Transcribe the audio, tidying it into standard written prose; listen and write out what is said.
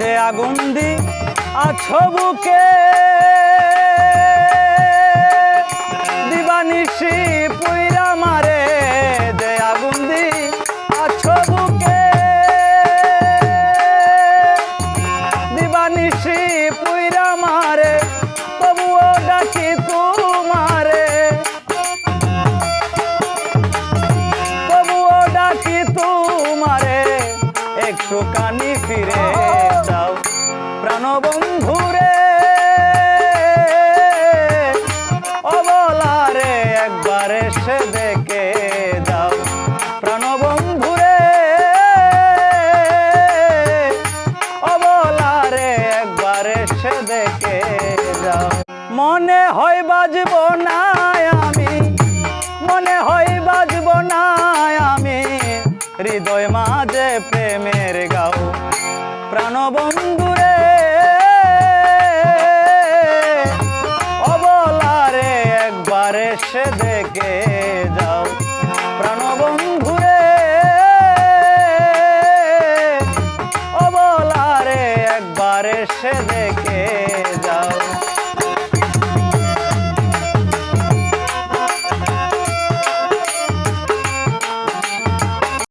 যে আগুন দি আছো বুকে দিবানিশি পুইরা মারে যে আগুন দি আছো বুকে দিবানিশি পুইরা মারে তবুও ডাকি তোমারে তবুও ডাকি তোমারে একটু কানি ফিরে যাও প্রাণবন্ধুরে অবলারে একবার এসে দেখে যাও প্রাণবন্ধুরে অবলারে একবার এসে দেখে যাও মনে হয় বাজব না আমি মনে হয় বাজব না আমি হৃদয় মাঝে প্রেমের গাও প্রাণবন্ধুরে অবলারে একবার এসে দেখে